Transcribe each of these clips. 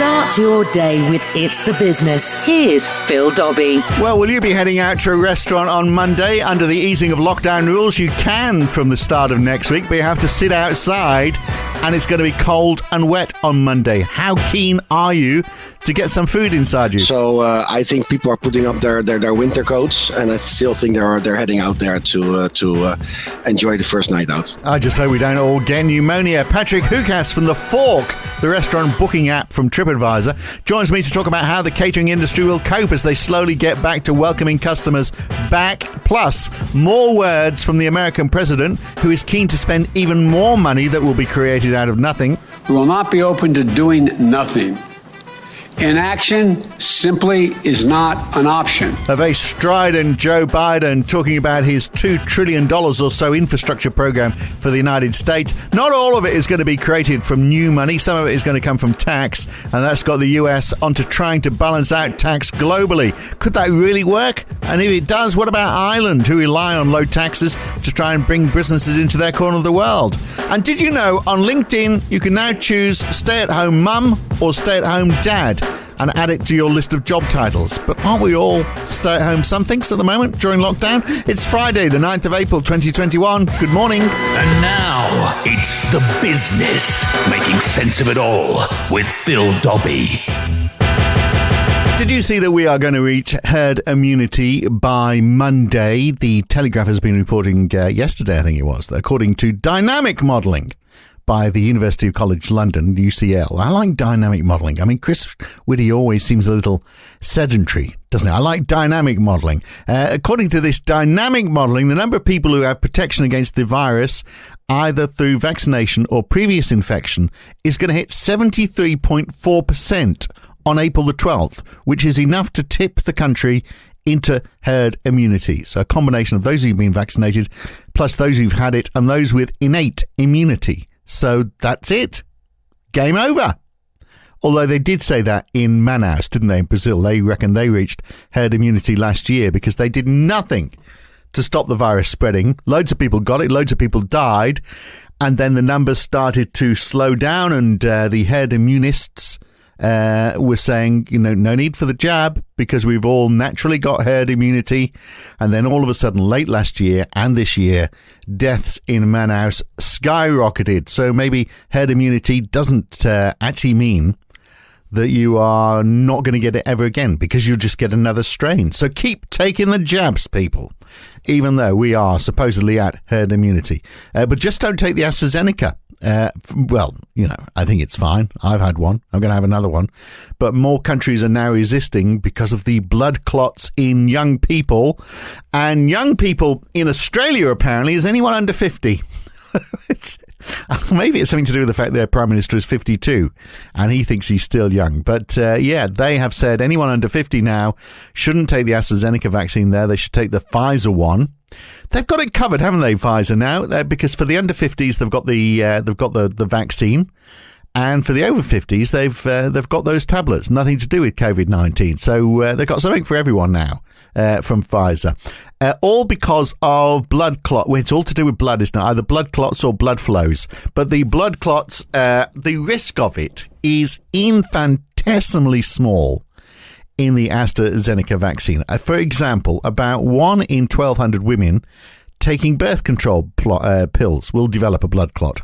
Start your day with It's the Business. Here's Phil Dobbie. Well, will you be heading out to a restaurant on Monday under the easing of lockdown rules? You can from the start of next week, but you have to sit outside and it's going to be cold and wet on Monday. How keen are you to get some food inside you? So I think people are putting up their winter coats, and I still think they're heading out there to enjoy the first night out. I just hope we don't all get pneumonia. Patrick Hooykaas from TheFork, the restaurant booking app from TripAdvisor, joins me to talk about how the catering industry will cope as they slowly get back to welcoming customers back. Plus, more words from the American president, who is keen to spend even more money that will be created out of nothing. We will not be open to doing nothing. Inaction simply is not an option. A very strident Joe Biden talking about his $2 trillion or so infrastructure program for the United States. Not all of it is going to be created from new money. Some of it is going to come from tax, and that's got the US onto trying to balance out tax globally. Could that really work? And if it does, what about Ireland, who rely on low taxes to try and bring businesses into their corner of the world? And did you know on LinkedIn you can now choose stay-at-home mum or stay-at-home dad and add it to your list of job titles? But aren't we all stay-at-home somethings at the moment during lockdown? It's Friday, the 9th of April, 2021. Good morning. And now, it's The Business, making sense of it all with Phil Dobbie. Did you see that we are going to reach herd immunity by Monday? The Telegraph has been reporting yesterday, I think it was, that according to dynamic modelling by the University College London, UCL. I like dynamic modelling. I mean, Chris Whitty always seems a little sedentary, doesn't it? I like dynamic modelling. According to this dynamic modelling, the number of people who have protection against the virus, either through vaccination or previous infection, is going to hit 73.4% on April the 12th, which is enough to tip the country into herd immunity. So a combination of those who've been vaccinated, plus those who've had it, and those with innate immunity. So that's it. Game over. Although they did say that in Manaus, didn't they, in Brazil? They reckon they reached herd immunity last year because they did nothing to stop the virus spreading. Loads of people got it, loads of people died, and then the numbers started to slow down, and the herd immunists were saying, no need for the jab because we've all naturally got herd immunity. And then all of a sudden, late last year and this year, deaths in Manaus skyrocketed. So maybe herd immunity doesn't actually mean that you are not going to get it ever again, because you'll just get another strain. So keep taking the jabs, people, even though we are supposedly at herd immunity. But just don't take the AstraZeneca. Well, I think it's fine. I've had one. I'm going to have another one. But more countries are now resisting because of the blood clots in young people. And young people in Australia, apparently, is anyone under 50. Maybe it's something to do with the fact their Prime Minister is 52 and he thinks he's still young. But they have said anyone under 50 now shouldn't take the AstraZeneca vaccine there. They should take the Pfizer one. They've got it covered, haven't they, Pfizer now? Because for the under 50s, they've got the vaccine. And for the over 50s, they've got those tablets, nothing to do with COVID-19. So they've got something for everyone now from Pfizer. All because of blood clot. Well, it's all to do with blood, isn't it? Either blood clots or blood flows. But the blood clots, the risk of it is infinitesimally small in the AstraZeneca vaccine. For example, about 1 in 1,200 women taking birth control pills will develop a blood clot.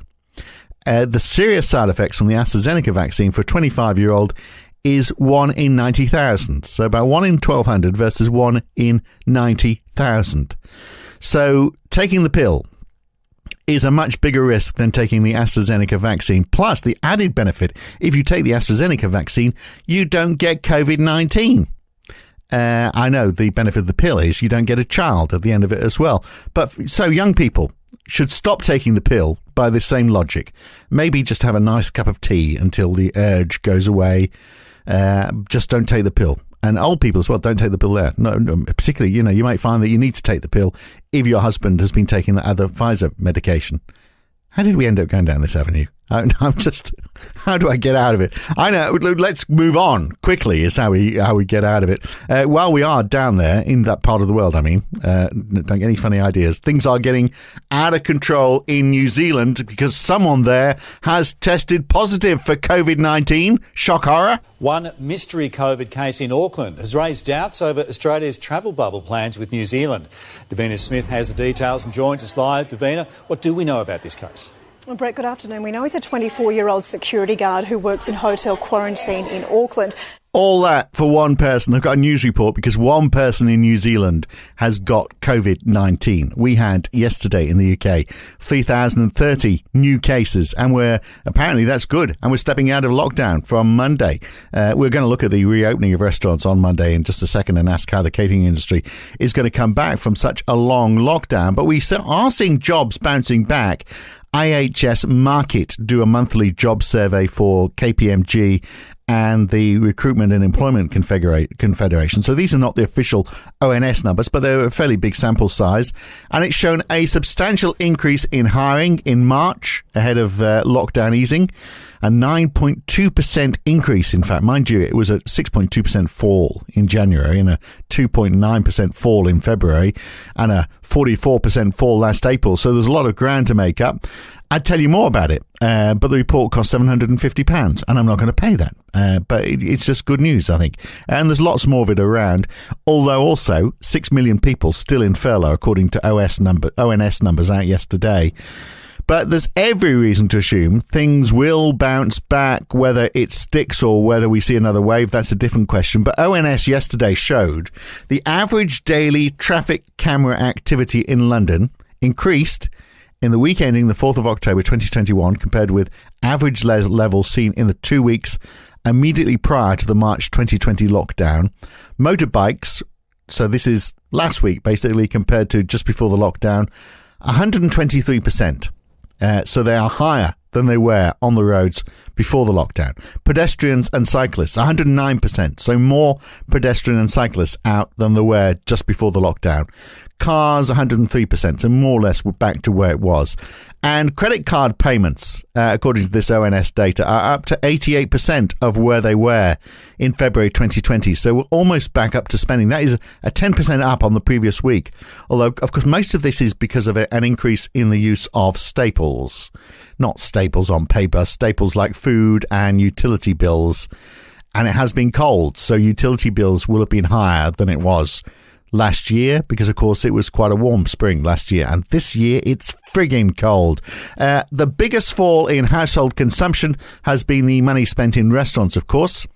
The serious side effects from the AstraZeneca vaccine for a 25-year-old is 1 in 90,000. So about 1 in 1,200 versus 1 in 90,000. So taking the pill is a much bigger risk than taking the AstraZeneca vaccine. Plus, the added benefit, if you take the AstraZeneca vaccine, you don't get COVID-19. I know the benefit of the pill is you don't get a child at the end of it as well. But so young people should stop taking the pill by the same logic. Maybe just have a nice cup of tea until the urge goes away. Just don't take the pill. And old people as well, don't take the pill there. No, particularly, you might find that you need to take the pill if your husband has been taking the other Pfizer medication. How did we end up going down this avenue? I'm just, how do I get out of it? I know. Let's move on quickly. Is how we get out of it. While we are down there in that part of the world, don't get any funny ideas. Things are getting out of control in New Zealand because someone there has tested positive for COVID-19. Shock horror. One mystery COVID case in Auckland has raised doubts over Australia's travel bubble plans with New Zealand. Davina Smith has the details and joins us live. Davina, what do we know about this case? Well, Brett, good afternoon. We know he's a 24-year-old security guard who works in hotel quarantine in Auckland. All that for one person. They've got a news report because one person in New Zealand has got COVID-19. We had yesterday in the UK 3,030 new cases, and apparently that's good. And we're stepping out of lockdown from Monday. We're going to look at the reopening of restaurants on Monday in just a second and ask how the catering industry is going to come back from such a long lockdown. But we are seeing jobs bouncing back. IHS Markit do a monthly job survey for KPMG and the Recruitment and Employment Confederation. So these are not the official ONS numbers, but they're a fairly big sample size. And it's shown a substantial increase in hiring in March ahead of lockdown easing. A 9.2% increase. In fact, mind you, it was a 6.2% fall in January and a 2.9% fall in February and a 44% fall last April. So there's a lot of ground to make up. I'd tell you more about it, but the report cost £750 and I'm not going to pay that. But it's just good news, I think. And there's lots more of it around, although also 6 million people still in furlough, according to ONS numbers out yesterday. But there's every reason to assume things will bounce back, whether it sticks or whether we see another wave. That's a different question. But ONS yesterday showed the average daily traffic camera activity in London increased in the week ending the 4th of October 2021 compared with average levels seen in the 2 weeks immediately prior to the March 2020 lockdown. Motorbikes, so this is last week basically compared to just before the lockdown, 123%. So they are higher than they were on the roads before the lockdown. Pedestrians and cyclists, 109%. So more pedestrian and cyclists out than there were just before the lockdown. Cars, 103%, so more or less we're back to where it was. And credit card payments, according to this ONS data, are up to 88% of where they were in February 2020. So we're almost back up to spending. That is a 10% up on the previous week. Although, of course, most of this is because of an increase in the use of staples. Not staples on paper, staples like food and utility bills. And it has been cold, so utility bills will have been higher than it was last year because, of course, it was quite a warm spring last year. And this year, it's frigging cold. The biggest fall in household consumption has been the money spent in restaurants, of course.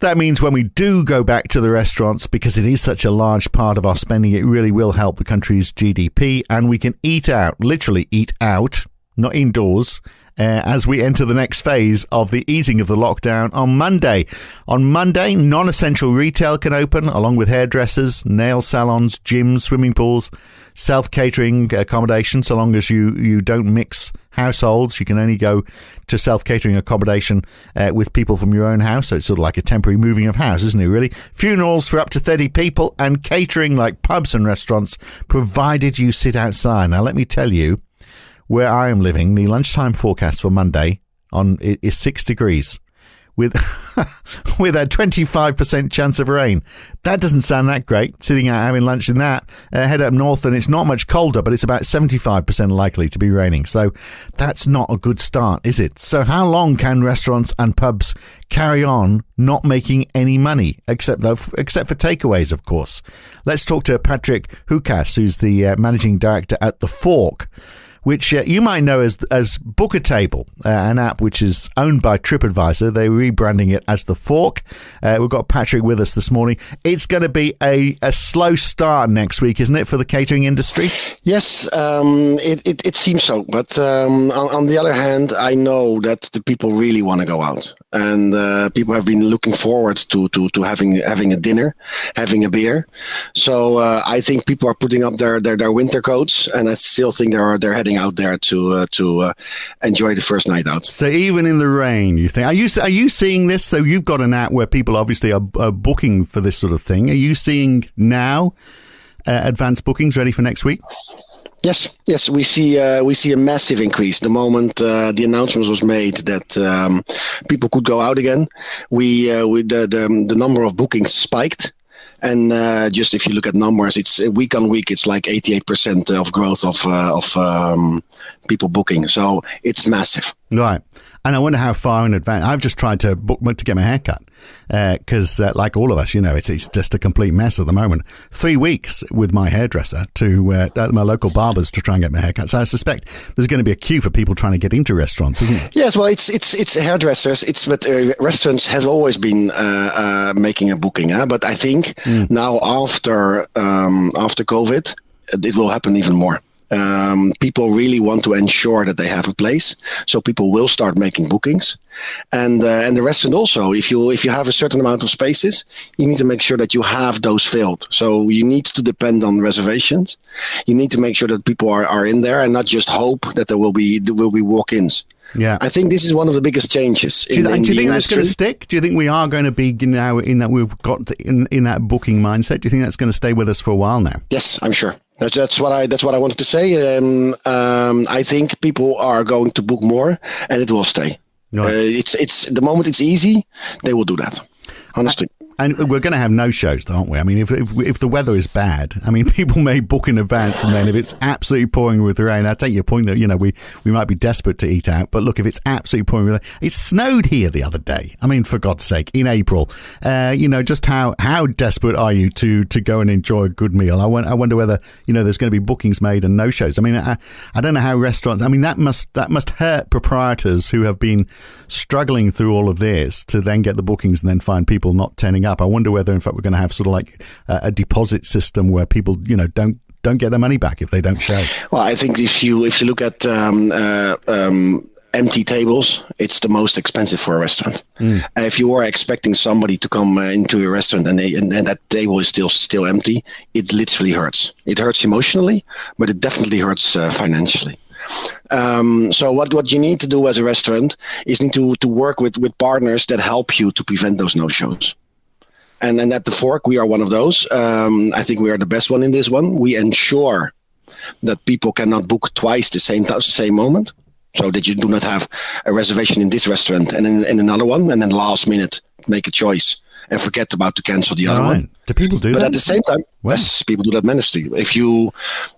That means when we do go back to the restaurants, because it is such a large part of our spending, it really will help the country's GDP. And we can eat out, literally eat out, not indoors, as we enter the next phase of the easing of the lockdown on Monday. On Monday, non-essential retail can open, along with hairdressers, nail salons, gyms, swimming pools, self-catering accommodation, so long as you don't mix households. You can only go to self-catering accommodation with people from your own house, so it's sort of like a temporary moving of house, isn't it, really? Funerals for up to 30 people and catering like pubs and restaurants, provided you sit outside. Now, let me tell you, where I am living, the lunchtime forecast for Monday is 6 degrees with with a 25% chance of rain. That doesn't sound that great, sitting out having lunch in that. Head up north and it's not much colder, but it's about 75% likely to be raining. So that's not a good start, is it? So how long can restaurants and pubs carry on not making any money, except for takeaways, of course? Let's talk to Patrick Hooykaas, who's the managing director at TheFork, which you might know as Bookatable, an app which is owned by TripAdvisor. They're rebranding it as TheFork. We've got Patrick with us this morning. It's going to be a slow start next week, isn't it, for the catering industry? Yes, it seems so. But on the other hand, I know that the people really want to go out. And people have been looking forward to having a dinner, having a beer. So I think people are putting up their winter coats, and I still think they're heading out there to enjoy the first night out. So even in the rain, you think? Are you seeing this? So you've got an app where people obviously are booking for this sort of thing. Are you seeing now advanced bookings ready for next week? Yes, we see a massive increase. The moment the announcement was made that people could go out again, the number of bookings spiked. And just if you look at numbers, it's week on week, it's like 88% of growth of people booking. So it's massive. Right. And I wonder how far in advance. I've just tried to book to get my hair cut because, like all of us, it's just a complete mess at the moment. 3 weeks with my hairdresser to at my local barbers to try and get my hair cut. So I suspect there's going to be a queue for people trying to get into restaurants, isn't it? Yes, well, it's hairdressers. But restaurants has always been making a booking. But I think now after COVID, it will happen even more. People really want to ensure that they have a place, so people will start making bookings, and the restaurant also. If you have a certain amount of spaces, you need to make sure that you have those filled. So you need to depend on reservations. You need to make sure that people are in there and not just hope that there will be walk-ins. Yeah, I think this is one of the biggest changes. Do you think that's going to stick? Do you think we are going to be now in that we've got in that booking mindset? Do you think that's going to stay with us for a while now? Yes, I'm sure. That's what I wanted to say. I think people are going to book more, and it will stay. Right. It's the moment it's easy, they will do that. Honestly. And we're going to have no shows, aren't we? I mean, if the weather is bad, I mean, people may book in advance, and then if it's absolutely pouring with rain, I take your point that we might be desperate to eat out. But look, if it's absolutely pouring with rain, it snowed here the other day. I mean, for God's sake, in April, just how desperate are you to go and enjoy a good meal? I wonder whether there's going to be bookings made and no shows. I mean, I don't know how restaurants. I mean, that must hurt proprietors who have been struggling through all of this to then get the bookings and then find people not turning up. I wonder whether, in fact, we're going to have sort of like a deposit system where people, don't get their money back if they don't show. Well, I think if you look at empty tables, it's the most expensive for a restaurant. If you are expecting somebody to come into your restaurant and that table is still empty, it literally hurts. It hurts emotionally, but it definitely hurts financially. So what you need to do as a restaurant is need to work with partners that help you to prevent those no-shows. And at TheFork, we are one of those. I think we are the best one in this one. We ensure that people cannot book twice the same moment, so that you do not have a reservation in this restaurant and in another one, and then last minute make a choice and forget about to cancel the other one. Do people do that? But at the same time, yes, people do that menacingly.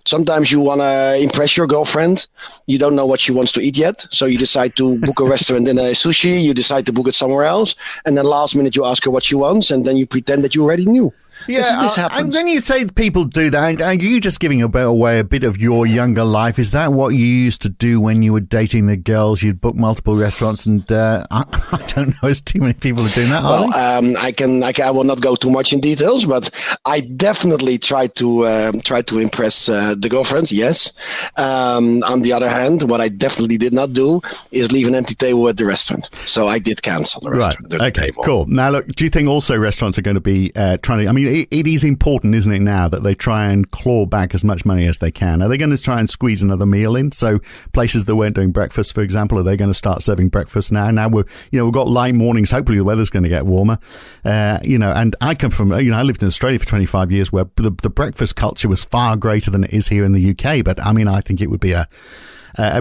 Sometimes you want to impress your girlfriend, you don't know what she wants to eat yet, so you decide to book a restaurant in a sushi, you decide to book it somewhere else, and then last minute you ask her what she wants, and then you pretend that you already knew. Yeah, this happens. And when you say people do that, are you just giving away a bit of your younger life? Is that what you used to do when you were dating the girls? You'd book multiple restaurants, and I don't know, there's too many people are doing that. Well, I will not go too much in details, but I definitely try to impress the girlfriends. Yes. On the other hand, what I definitely did not do is leave an empty table at the restaurant. So I did cancel the restaurant. Right. Okay. Cool. Now, look, do you think also restaurants are going to be trying to? I mean, it is important, isn't it, now that they try and claw back as much money as they can? Are they going to try and squeeze another meal in? So places that weren't doing breakfast, for example, are they going to start serving breakfast now? Now we've got light mornings. Hopefully the weather's going to get warmer. And I come from, I lived in Australia for 25 years where the breakfast culture was far greater than it is here in the UK. But I mean, I think it would be a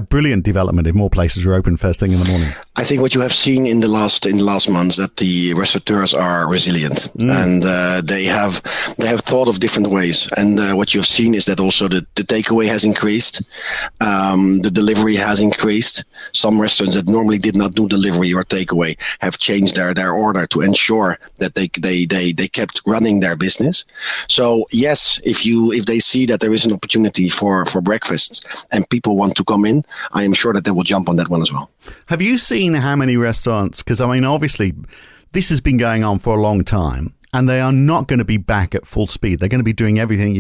brilliant development if more places were open first thing in the morning. I think what you have seen in the last months that the restaurateurs are resilient and they have thought of different ways. And what you've seen is that also the takeaway has increased, the delivery has increased. Some restaurants that normally did not do delivery or takeaway have changed their order to ensure that they kept running their business. So yes, if they see that there is an opportunity for breakfasts and people want to come in, I am sure that they will jump on that one as well. Have you seen how many restaurants, because I mean, obviously this has been going on for a long time and they are not going to be back at full speed. They're going to be doing everything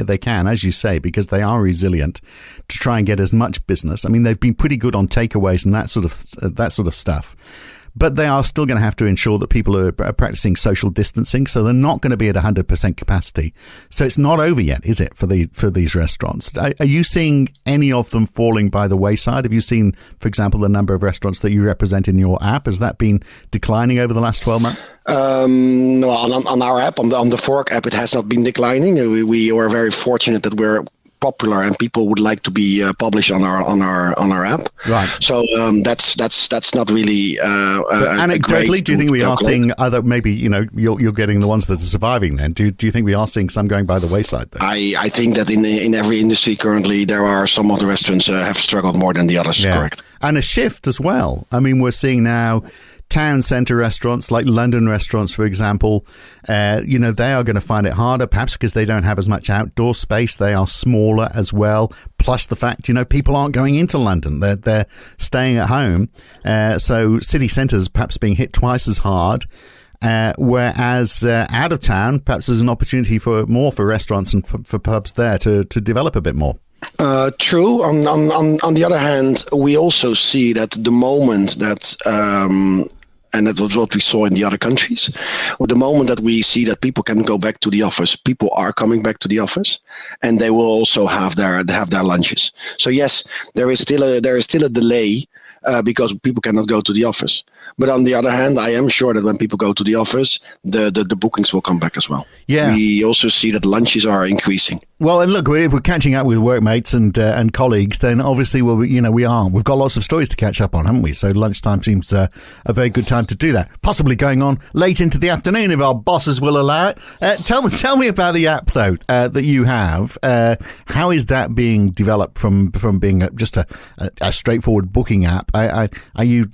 they can, as you say, because they are resilient to try and get as much business. I mean, they've been pretty good on takeaways and that sort of stuff. But they are still going to have to ensure that people are practicing social distancing, so they're not going to be at 100% capacity. So it's not over yet, is it, for these restaurants? Are you seeing any of them falling by the wayside? Have you seen, for example, the number of restaurants that you represent in your app? Has that been declining over the last 12 months? No, on our app, on the TheFork app, it has not been declining. We are very fortunate that we're popular and people would like to be published on our app. Right. So that's not really. Anecdotally, do you think we are seeing other? Maybe you're getting the ones that are surviving. Then do you think we are seeing some going by the wayside? Then? I think that in every industry currently there are some of the restaurants have struggled more than the others. Yeah. Correct. And a shift as well. I mean, we're seeing now town centre restaurants like London restaurants, for example, they are going to find it harder, perhaps because they don't have as much outdoor space. They are smaller as well. Plus the fact, people aren't going into London. They're staying at home. So city centres perhaps being hit twice as hard. Whereas out of town, perhaps there's an opportunity for restaurants and for pubs there to develop a bit more. True. On the other hand, we also see that the moment that, and that was what we saw in the other countries, the moment that we see that people can go back to the office, people are coming back to the office, and they will also have their lunches. So yes, there is still a delay because people cannot go to the office. But on the other hand, I am sure that when people go to the office, the bookings will come back as well. Yeah. We also see that lunches are increasing. Well, and look, if we're catching up with workmates and colleagues, then obviously, we've got lots of stories to catch up on, haven't we? So lunchtime seems a very good time to do that. Possibly going on late into the afternoon if our bosses will allow it. Tell me about the app though that you have. How is that being developed from being just a straightforward booking app? Are you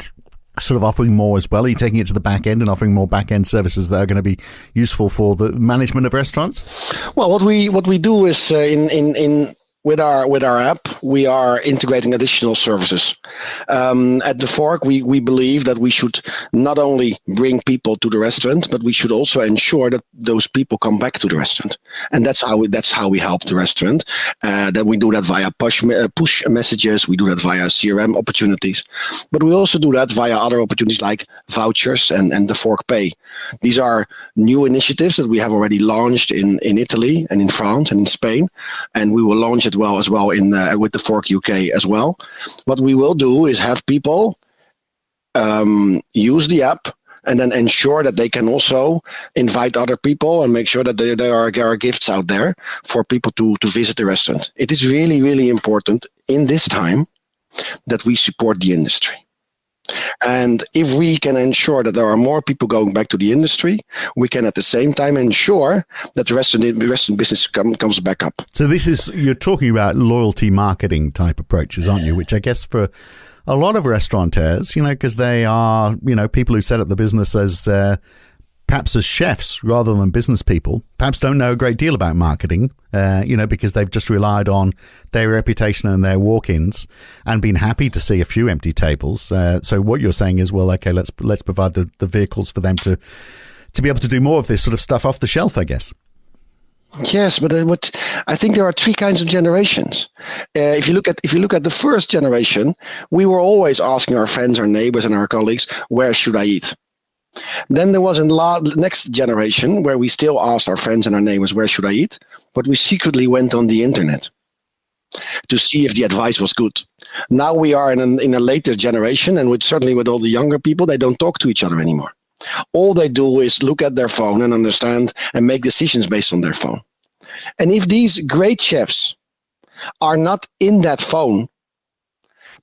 sort of offering more as well? Are you taking it to the back end and offering more back end services that are going to be useful for the management of restaurants? Well, what we do is with our app, we are integrating additional services. At TheFork, we believe that we should not only bring people to the restaurant, but we should also ensure that those people come back to the restaurant. And that's how we help the restaurant. That we do that via push messages. We do that via CRM opportunities, but we also do that via other opportunities like vouchers and TheFork Pay. These are new initiatives that we have already launched in Italy and in France and in Spain, and we will launch it as well in with TheFork UK as well. What we will do is have people use the app and then ensure that they can also invite other people and make sure that there are gifts out there for people to visit the restaurant. It is really, really important in this time that we support the industry. And if we can ensure that there are more people going back to the industry, we can at the same time ensure that the restaurant business comes back up. So you're talking about loyalty marketing type approaches, aren't you? Which I guess for a lot of restaurateurs, because they are, people who set up the business as perhaps as chefs rather than business people, perhaps don't know a great deal about marketing, because they've just relied on their reputation and their walk-ins and been happy to see a few empty tables. So what you're saying is, well, okay, let's provide the vehicles for them to be able to do more of this sort of stuff off the shelf, I guess. Yes, but I think there are three kinds of generations. If you look at the first generation, we were always asking our friends, our neighbors, and our colleagues, where should I eat? Then there was a next generation where we still asked our friends and our neighbors, where should I eat? But we secretly went on the internet to see if the advice was good. Now we are in a later generation, and certainly with all the younger people, they don't talk to each other anymore. All they do is look at their phone and understand and make decisions based on their phone. And if these great chefs are not in that phone,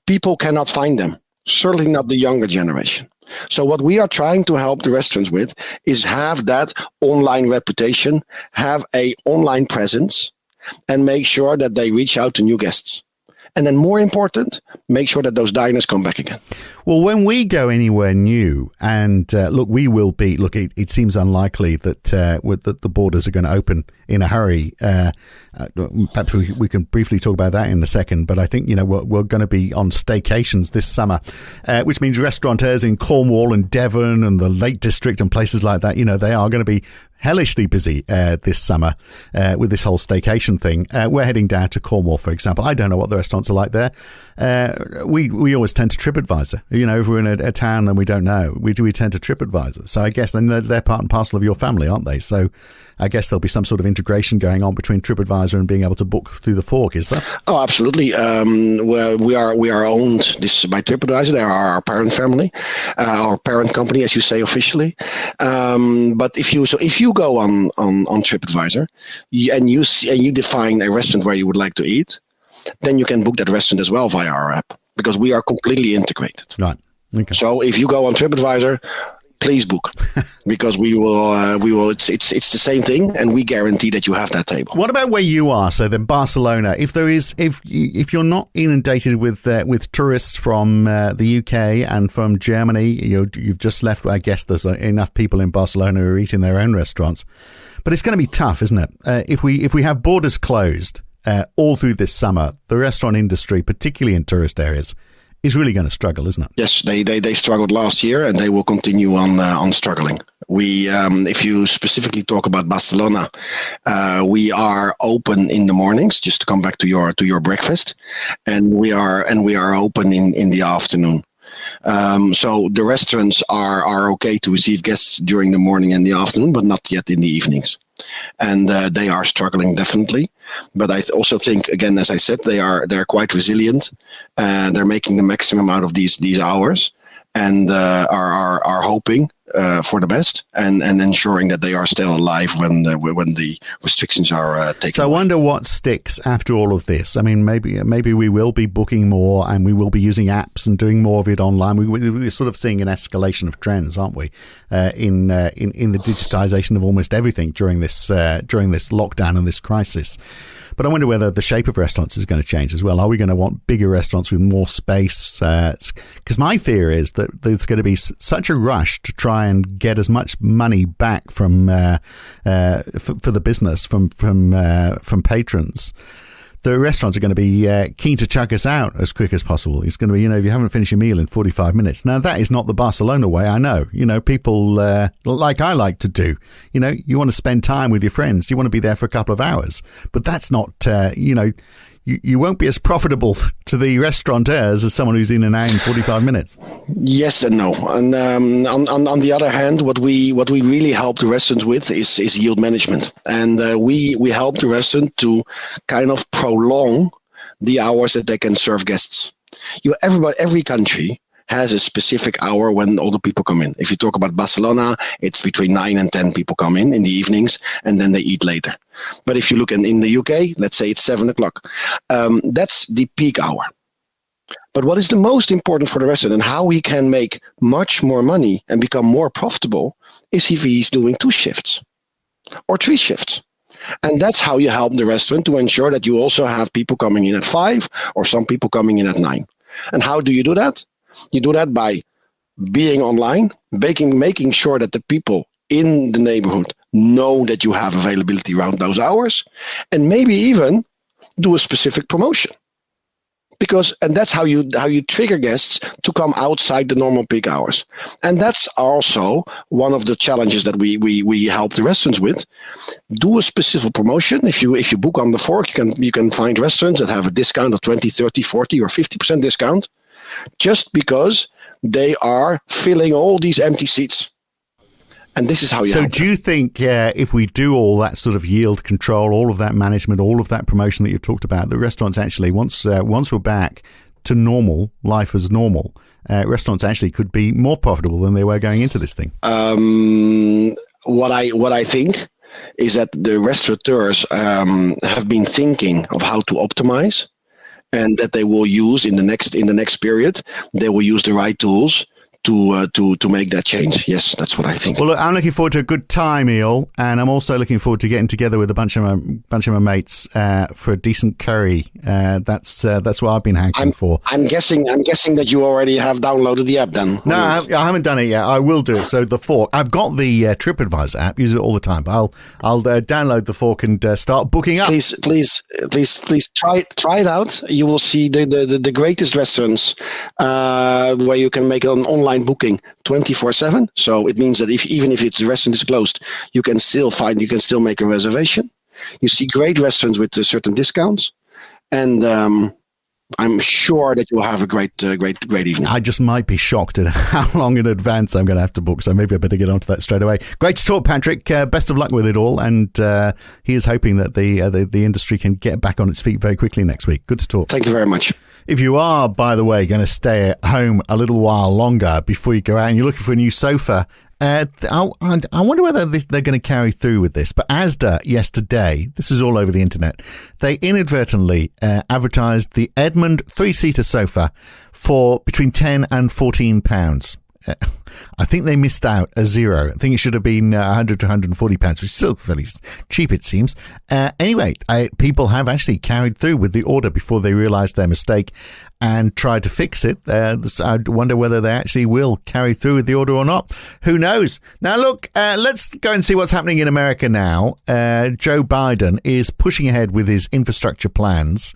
people cannot find them. Certainly not the younger generation. So what we are trying to help the restaurants with is have that online reputation, have a online presence, and make sure that they reach out to new guests. And then more important, make sure that those diners come back again. Well, when we go anywhere new, and it seems unlikely that the borders are going to open in a hurry. Perhaps we can briefly talk about that in a second. But I think, we're going to be on staycations this summer, which means restaurateurs in Cornwall and Devon and the Lake District and places like that, they are going to be hellishly busy this summer with this whole staycation thing. We're heading down to Cornwall, for example. I don't know what the restaurants are like there. We always tend to TripAdvisor. If we're in a town and we don't know, we tend to TripAdvisor. So I guess they're part and parcel of your family, aren't they? So I guess there'll be some sort of integration going on between TripAdvisor and being able to book through TheFork, is there? Oh, absolutely. We are owned by TripAdvisor. They are our parent family, our parent company, as you say officially. But if you you go on TripAdvisor and you define a restaurant where you would like to eat, then you can book that restaurant as well via our app, because we are completely integrated. Right. Okay. So if you go on TripAdvisor, please book, because we will. It's the same thing, and we guarantee that you have that table. What about where you are? So then, Barcelona. If you're not inundated with tourists from the UK and from Germany, you've just left. I guess there's enough people in Barcelona who are eating their own restaurants, but it's going to be tough, isn't it? If we have borders closed all through this summer, the restaurant industry, particularly in tourist areas, is really going to struggle, isn't it? Yes, they struggled last year, and they will continue on struggling. We, if you specifically talk about Barcelona, we are open in the mornings, just to come back to your breakfast, and we are open in the afternoon. So the restaurants are okay to receive guests during the morning and the afternoon, but not yet in the evenings. And they are struggling, definitely. But I also think, again, as I said, they're quite resilient. They're making the maximum out of these hours, and are hoping for the best, and ensuring that they are still alive when the restrictions are taken. So I wonder what sticks after all of this. I mean, maybe we will be booking more, and we will be using apps and doing more of it online. We're sort of seeing an escalation of trends, aren't we? In the digitization of almost everything during this lockdown and this crisis. But I wonder whether the shape of restaurants is going to change as well. Are we going to want bigger restaurants with more space? Because my fear is that there's going to be such a rush to try and get as much money back from for the business from patrons. The restaurants are going to be keen to chuck us out as quick as possible. It's going to be, if you haven't finished your meal in 45 minutes. Now, that is not the Barcelona way, I know. People like I like to do. You want to spend time with your friends. You want to be there for a couple of hours. But that's not, you won't be as profitable to the restaurateurs as someone who's in and out in 45 minutes. Yes and no. And on the other hand, what we really help the restaurants with is yield management. And we help the restaurant to kind of prolong the hours that they can serve guests. Every country has a specific hour when all the people come in. If you talk about Barcelona, it's between 9 and 10 people come in the evenings, and then they eat later. But if you look in the UK, let's say it's 7 o'clock. That's the peak hour. But what is the most important for the restaurant and how he can make much more money and become more profitable is if he's doing 2 shifts or 3 shifts. And that's how you help the restaurant to ensure that you also have people coming in at 5 or some people coming in at 9. And how do you do that? You do that by being online, making sure that the people in the neighborhood know that you have availability around those hours, and maybe even do a specific promotion. And that's how you trigger guests to come outside the normal peak hours. And that's also one of the challenges that we help the restaurants with. Do a specific promotion. If you book on TheFork, you can find restaurants that have a discount of 20, 30, 40 or 50% discount, just because they are filling all these empty seats. And this is how you. So do you think if we do all that sort of yield control, all of that management, all of that promotion that you've talked about, the restaurants actually, once we're back to normal, life as normal, restaurants actually could be more profitable than they were going into this thing? What I think is that the restaurateurs have been thinking of how to optimize, and that they will use in the next period, they will use the right tools to make that change. Yes, that's what I think. Well, look, I'm looking forward to a good time, Eel, and I'm also looking forward to getting together with a bunch of my mates for a decent curry. That's what I've been hankering for. I'm guessing that you already have downloaded the app then. No, I haven't done it yet. I will do it. So TheFork, I've got the TripAdvisor app. Use it all the time. But I'll download TheFork and start booking up. Please try it out. You will see the greatest restaurants where you can make an online booking 24/7. So it means that even if the restaurant is closed, you can still make a reservation. You see great restaurants with certain discounts, and I'm sure that you'll have a great evening. I just might be shocked at how long in advance I'm going to have to book, so maybe I better get onto that straight away. Great to talk, Patrick. Best of luck with it all, and he is hoping that the industry can get back on its feet very quickly next week. Good to talk. Thank you very much. If you are, by the way, going to stay at home a little while longer before you go out and you're looking for a new sofa I wonder whether they're going to carry through with this. But Asda yesterday, this is all over the internet, they inadvertently advertised the Edmund 3-seater sofa for between £10 and £14. I think they missed out a zero. I think it should have been £100 to £140, which is still fairly cheap, it seems. Anyway, people have actually carried through with the order before they realised their mistake and tried to fix it. I wonder whether they actually will carry through with the order or not. Who knows? Now, look, let's go and see what's happening in America now. Joe Biden is pushing ahead with his infrastructure plans.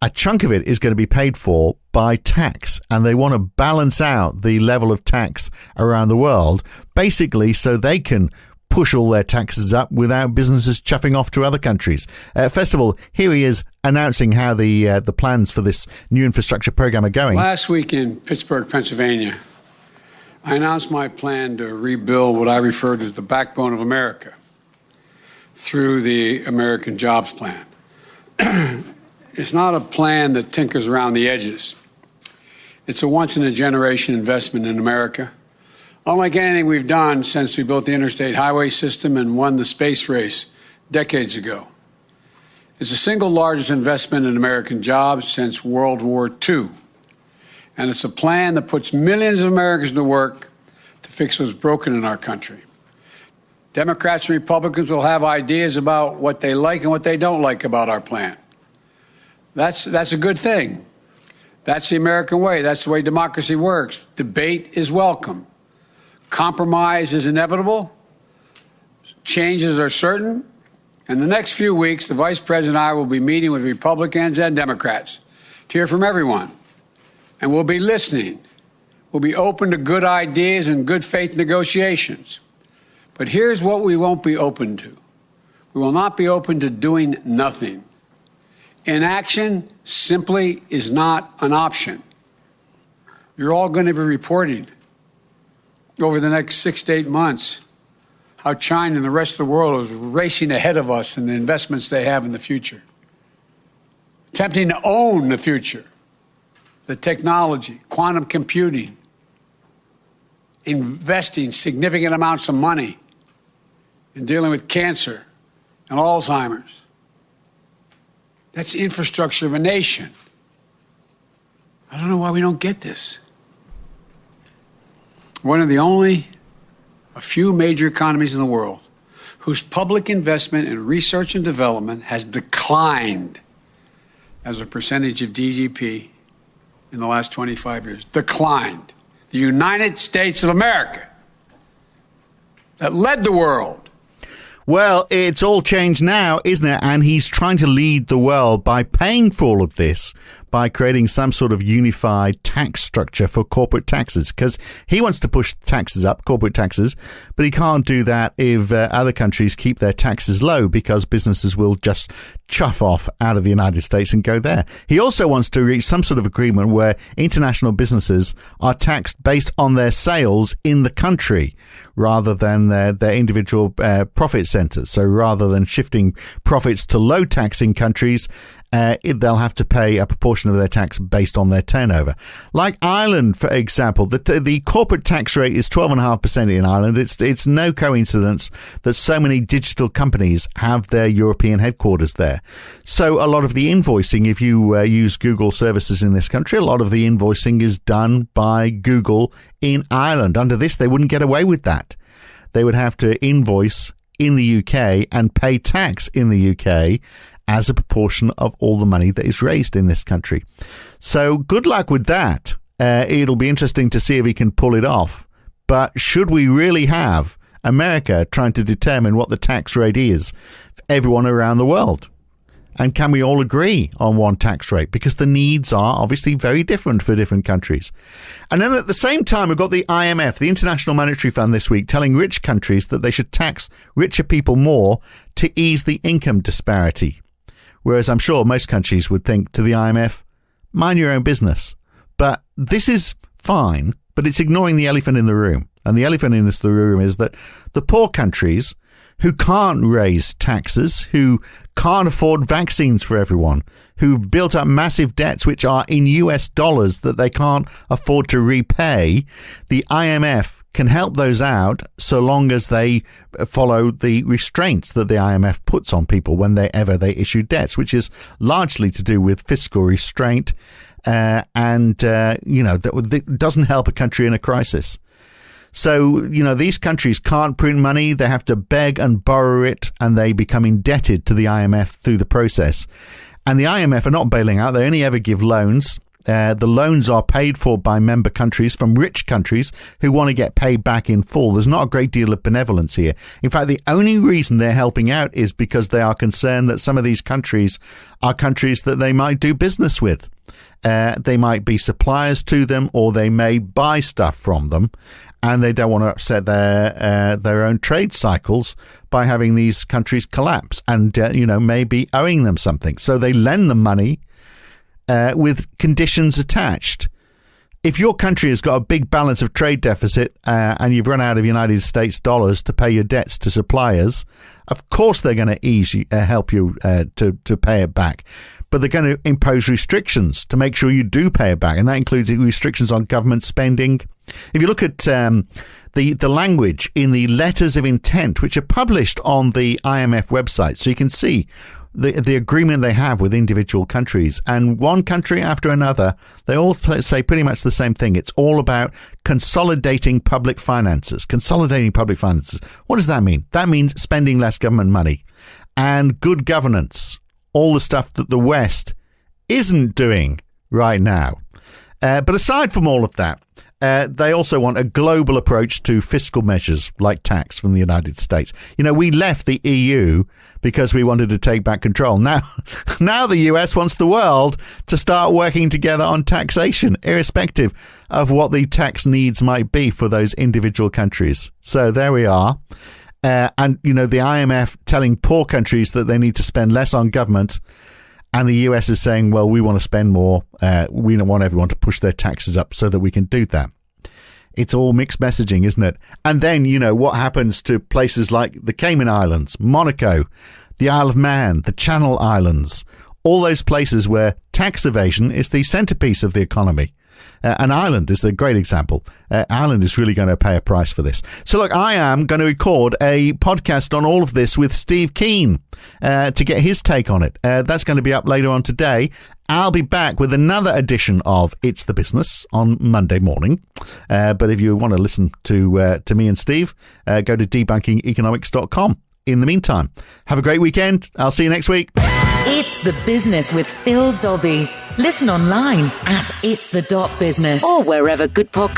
A chunk of it is going to be paid for by tax, and they want to balance out the level of tax around the world, basically so they can push all their taxes up without businesses chuffing off to other countries. First of all, here he is announcing how the plans for this new infrastructure program are going. Last week in Pittsburgh, Pennsylvania, I announced my plan to rebuild what I refer to as the backbone of America through the American Jobs Plan. It's not a plan that tinkers around the edges. It's a once-in-a-generation investment in America, unlike anything we've done since we built the interstate highway system and won the space race decades ago. It's the single largest investment in American jobs since World War II, and it's a plan that puts millions of Americans to work to fix what's broken in our country. Democrats and Republicans will have ideas about what they like and what they don't like about our plan. That's a good thing. That's the American way. That's the way democracy works. Debate is welcome. Compromise is inevitable. Changes are certain. In the next few weeks, the Vice President and I will be meeting with Republicans and Democrats to hear from everyone. And we'll be listening. We'll be open to good ideas and good faith negotiations. But here's what we won't be open to. We will not be open to doing nothing. Inaction simply is not an option. You're all going to be reporting over the next 6 to 8 months how China and the rest of the world is racing ahead of us in the investments they have in the future, attempting to own the future, the technology, quantum computing, investing significant amounts of money in dealing with cancer and Alzheimer's. That's infrastructure of a nation. I don't know why we don't get this. One of a few major economies in the world whose public investment in research and development has declined as a percentage of GDP in the last 25 years. Declined. The United States of America that led the world. Well, it's all changed now, isn't it? And he's trying to lead the world by paying for all of this, by creating some sort of unified tax structure for corporate taxes, because he wants to push taxes up, corporate taxes, but he can't do that if other countries keep their taxes low, because businesses will just chuff off out of the United States and go there. He also wants to reach some sort of agreement where international businesses are taxed based on their sales in the country rather than their individual profit centers. So rather than shifting profits to low taxing countries, they'll have to pay a proportion of their tax based on their turnover. Like Ireland, for example, the corporate tax rate is 12.5% in Ireland. It's no coincidence that so many digital companies have their European headquarters there. So a lot of the invoicing, if you use Google services in this country, a lot of the invoicing is done by Google in Ireland. Under this, they wouldn't get away with that. They would have to invoice in the UK and pay tax in the UK as a proportion of all the money that is raised in this country. So good luck with that. It'll be interesting to see if he can pull it off. But should we really have America trying to determine what the tax rate is for everyone around the world? And can we all agree on one tax rate? Because the needs are obviously very different for different countries. And then at the same time, we've got the IMF, the International Monetary Fund, this week telling rich countries that they should tax richer people more to ease the income disparity. Whereas I'm sure most countries would think to the IMF, mind your own business. But this is fine, but it's ignoring the elephant in the room. And the elephant in the room is that the poor countries who can't raise taxes, who can't afford vaccines for everyone, who've built up massive debts which are in US dollars that they can't afford to repay, the IMF can help those out so long as they follow the restraints that the IMF puts on people whenever they issue debts, which is largely to do with fiscal restraint that doesn't help a country in a crisis. So, these countries can't print money. They have to beg and borrow it, and they become indebted to the IMF through the process. And the IMF are not bailing out. They only ever give loans. The loans are paid for by member countries from rich countries who want to get paid back in full. There's not a great deal of benevolence here. In fact, the only reason they're helping out is because they are concerned that some of these countries are countries that they might do business with. They might be suppliers to them, or they may buy stuff from them, and they don't want to upset their own trade cycles by having these countries collapse and, maybe owing them something. So they lend them money with conditions attached. If your country has got a big balance of trade deficit and you've run out of United States dollars to pay your debts to suppliers, of course they're going to help you to pay it back. But they're going to impose restrictions to make sure you do pay it back. And that includes restrictions on government spending. If you look at the language in the letters of intent, which are published on the IMF website, so you can see the agreement they have with individual countries, and one country after another, they all say pretty much the same thing. It's all about consolidating public finances. Consolidating public finances. What does that mean? That means spending less government money and good governance. All the stuff that the West isn't doing right now. But aside from all of that, they also want a global approach to fiscal measures like tax from the United States. We left the EU because we wanted to take back control. Now the US wants the world to start working together on taxation, irrespective of what the tax needs might be for those individual countries. So there we are. And the IMF telling poor countries that they need to spend less on government. And the US is saying, well, we want to spend more. We don't want everyone to push their taxes up so that we can do that. It's all mixed messaging, isn't it? And then, what happens to places like the Cayman Islands, Monaco, the Isle of Man, the Channel Islands, all those places where tax evasion is the centerpiece of the economy. And Ireland is a great example. Ireland is really going to pay a price for this. So look, I am going to record a podcast on all of this with Steve Keen to get his take on it. That's going to be up later on today. I'll be back with another edition of It's the Business on Monday morning. But if you want to listen to me and Steve, go to debunkingeconomics.com. In the meantime, have a great weekend. I'll see you next week. It's the Business with Phil Dobbie. Listen online at its.business or wherever good podcasts